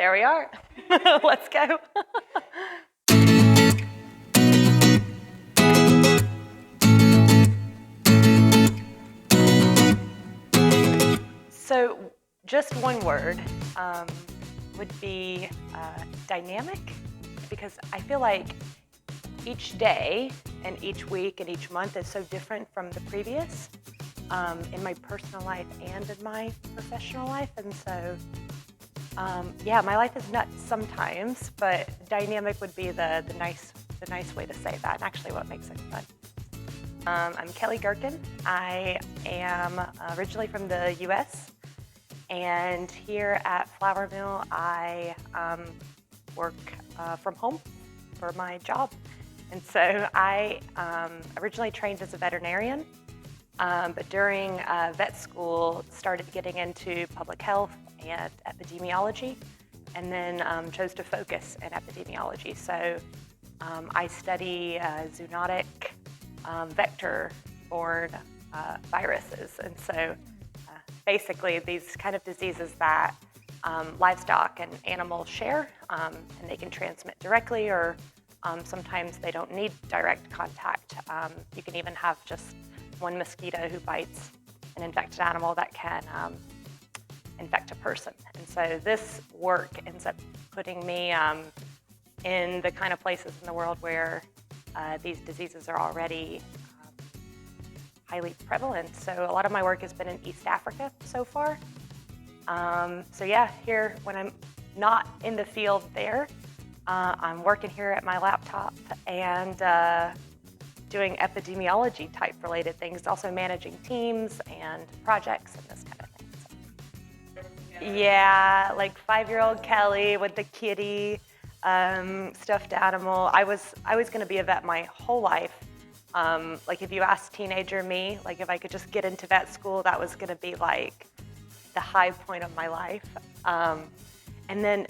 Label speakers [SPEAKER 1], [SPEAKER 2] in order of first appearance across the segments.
[SPEAKER 1] There we are. Let's go. So just one word would be dynamic, because I feel like each day and each week and each month is so different from the previous in my personal life and in my professional life. And so, yeah, my life is nuts sometimes, but dynamic would be the nice way to say that, and actually what makes it fun. I'm Keli Gerken. I am originally from the US, and here at Flour Mill, I work from home for my job. And so I originally trained as a veterinarian, but during vet school started getting into public health and epidemiology, and then chose to focus in epidemiology. So I study zoonotic vector-borne viruses. And so basically these kind of diseases that livestock and animals share, and they can transmit directly, or sometimes they don't need direct contact. You can even have just one mosquito who bites an infected animal that can infect a person. And so this work ends up putting me in the kind of places in the world where these diseases are already highly prevalent. So a lot of my work has been in East Africa so far. So yeah, here when I'm not in the field there, I'm working here at my laptop and doing epidemiology type related things, also managing teams and projects and this kind of thing. So, yeah, like 5-year-old Kelly with the kitty, stuffed animal. I was gonna be a vet my whole life. Like if you asked teenager me, like if I could just get into vet school, that was gonna be like the high point of my life. And then,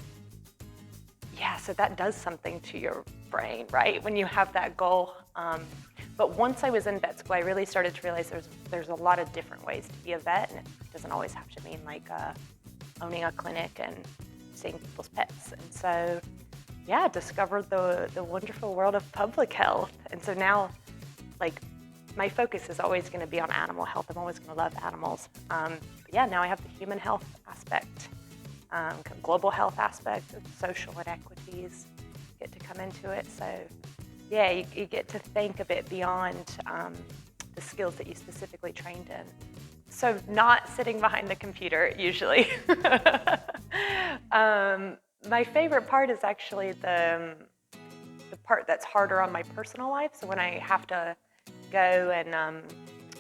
[SPEAKER 1] yeah, so that does something to your brain, right? When you have that goal. But once I was in vet school, I really started to realize there's a lot of different ways to be a vet, and it doesn't always have to mean like owning a clinic and seeing people's pets. And so, yeah, discovered the wonderful world of public health. And so now, like, my focus is always going to be on animal health. I'm always going to love animals. But yeah, now I have the human health aspect, global health aspect, social inequities get to come into it. So yeah, you get to think a bit beyond the skills that you specifically trained in. So not sitting behind the computer usually. My favorite part is actually the part that's harder on my personal life. So when I have to go and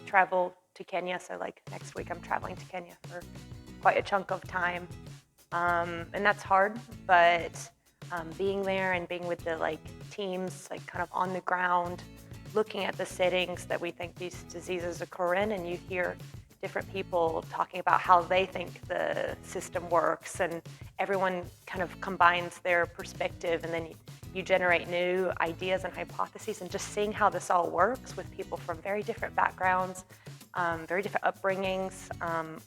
[SPEAKER 1] travel to Kenya, so like next week I'm traveling to Kenya for quite a chunk of time, and that's hard, but being there and being with the like teams, like kind of on the ground, looking at the settings that we think these diseases occur in, and you hear different people talking about how they think the system works, and everyone kind of combines their perspective, and then you generate new ideas and hypotheses, and just seeing how this all works with people from very different backgrounds, very different upbringings,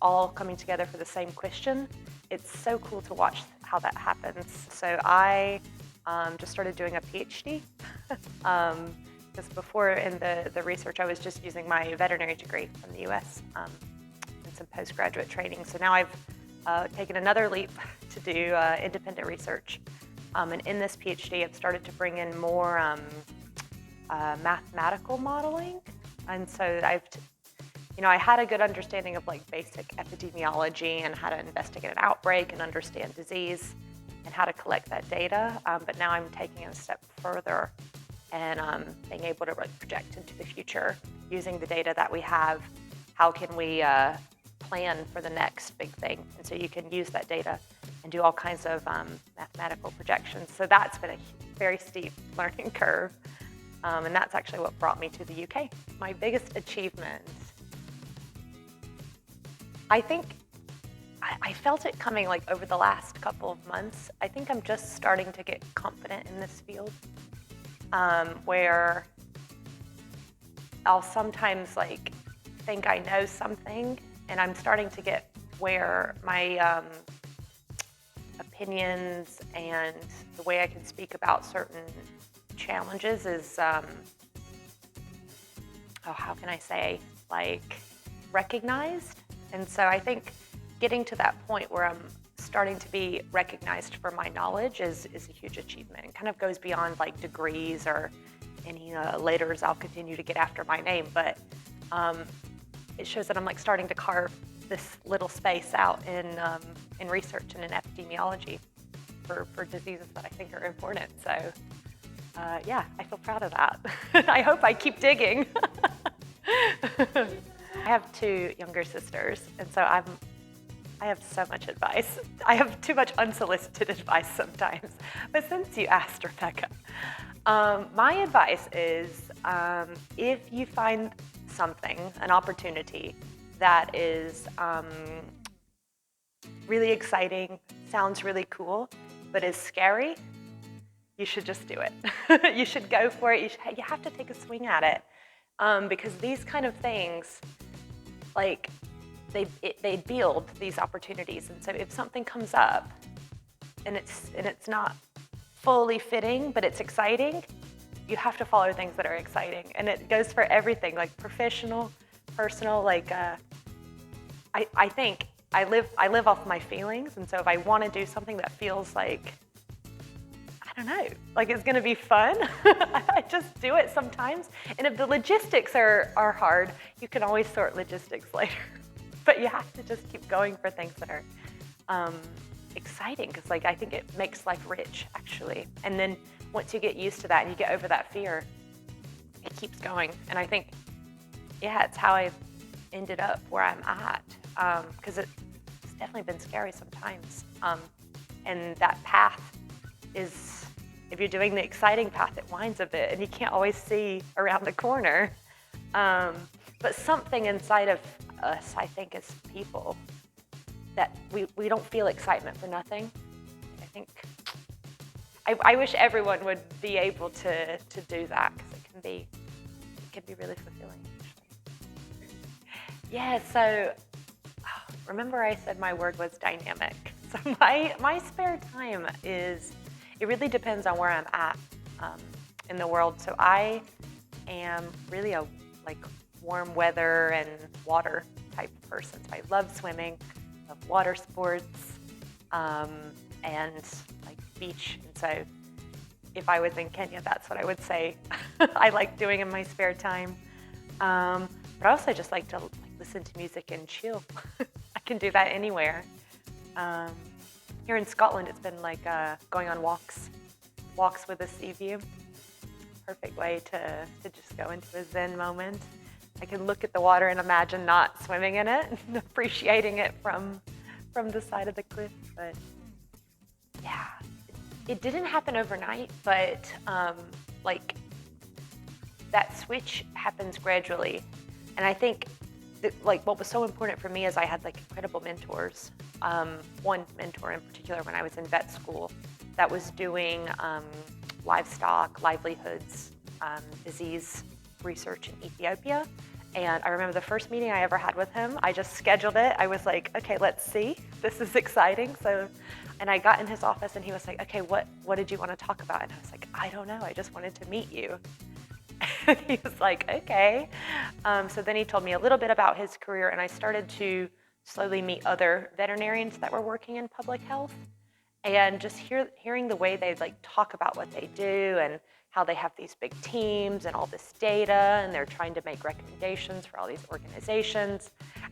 [SPEAKER 1] all coming together for the same question. It's so cool to watch how that happens. So I just started doing a PhD, because before in the research I was just using my veterinary degree from the US and some postgraduate training. So now I've taken another leap to do independent research. And in this PhD, I've started to bring in more mathematical modeling. And so I had a good understanding of like basic epidemiology and how to investigate an outbreak and understand disease and how to collect that data. But now I'm taking it a step further and being able to project into the future using the data that we have. How can we plan for the next big thing? And so you can use that data and do all kinds of mathematical projections. So that's been a very steep learning curve. And that's actually what brought me to the UK. My biggest achievement, I think I felt it coming like over the last couple of months. I think I'm just starting to get confident in this field, where I'll sometimes like think I know something, and I'm starting to get where my opinions and the way I can speak about certain challenges is, how can I say, like, recognized. And so I think getting to that point where I'm starting to be recognized for my knowledge is a huge achievement. It kind of goes beyond like degrees or any laters I'll continue to get after my name, but it shows that I'm like starting to carve this little space out in research and in epidemiology for diseases that I think are important. So yeah, I feel proud of that. I hope I keep digging. I have 2 younger sisters, and so I have so much advice. I have too much unsolicited advice sometimes. But since you asked, Rebecca, my advice is if you find something, an opportunity that is really exciting, sounds really cool, but is scary, you should just do it. You should go for it. You have to take a swing at it. Because these kind of things, like, they build these opportunities. And so if something comes up and it's not fully fitting, but it's exciting, you have to follow things that are exciting. And it goes for everything, like professional, personal, like I think I live off my feelings. And so if I want to do something that feels like, I don't know, like it's gonna be fun, I just do it sometimes. And if the logistics are hard, you can always sort logistics later. But you have to just keep going for things that are exciting, because like I think it makes life rich, actually. And then once you get used to that and you get over that fear, it keeps going. And I think, yeah, it's how I ended up where I'm at, because it's definitely been scary sometimes. And that path is, if you're doing the exciting path, it winds a bit and you can't always see around the corner. But something inside of us, I think, as people, that we don't feel excitement for nothing. I think I wish everyone would be able to do that, because it can be really fulfilling. Yeah. So remember, I said my word was dynamic. So my spare time it really depends on where I'm at in the world. So I am really a warm weather and water type person. So I love swimming, love water sports, and like beach. And so if I was in Kenya, that's what I would say I like doing in my spare time. But I also just like to listen to music and chill. I can do that anywhere. Here in Scotland, it's been like going on walks with a sea view. Perfect way to just go into a zen moment. I can look at the water and imagine not swimming in it and appreciating it from the side of the cliff. But yeah, it didn't happen overnight, but like that switch happens gradually. And I think that, like, what was so important for me is I had like incredible mentors. One mentor in particular when I was in vet school that was doing livestock, livelihoods, disease research in Ethiopia. And I remember the first meeting I ever had with him, I just scheduled it. I was like, okay, let's see. This is exciting. And I got in his office and he was like, okay, what did you want to talk about? And I was like, I don't know. I just wanted to meet you. And he was like, okay. So then he told me a little bit about his career, and I started to slowly meet other veterinarians that were working in public health, and just hearing the way they like talk about what they do and how they have these big teams and all this data, and they're trying to make recommendations for all these organizations.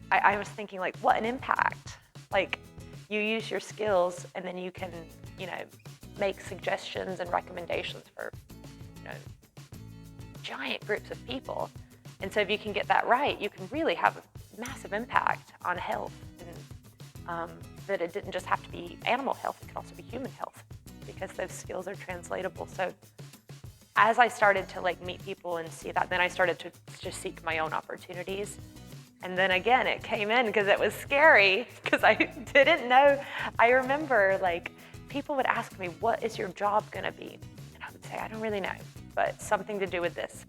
[SPEAKER 1] I was thinking, like, what an impact. Like, you use your skills and then you can, make suggestions and recommendations for, giant groups of people. And so if you can get that right, you can really have a massive impact on health. And that it didn't just have to be animal health, it could also be human health, because those skills are translatable. So as I started to meet people and see that, then I started to just seek my own opportunities. And then again, it came in because it was scary, because I didn't know. I remember people would ask me, what is your job gonna be? And I would say, I don't really know, but something to do with this.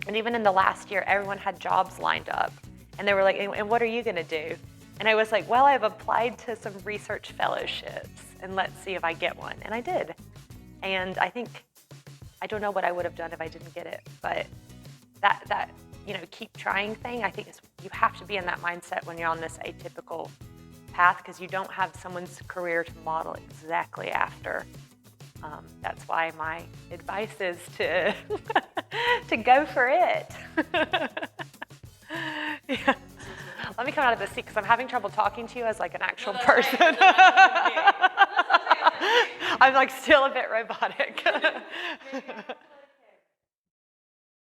[SPEAKER 1] And even in the last year, everyone had jobs lined up. And they were like, and what are you gonna do? And I was like, well, I've applied to some research fellowships and let's see if I get one. And I did. And I don't know what I would have done if I didn't get it, but that keep trying thing, I think you have to be in that mindset when you're on this atypical path, because you don't have someone's career to model exactly after. That's why my advice is to to go for it. Yeah. Let me come out of this seat because I'm having trouble talking to you as like an actual person.
[SPEAKER 2] Right.
[SPEAKER 1] I'm like still a bit robotic.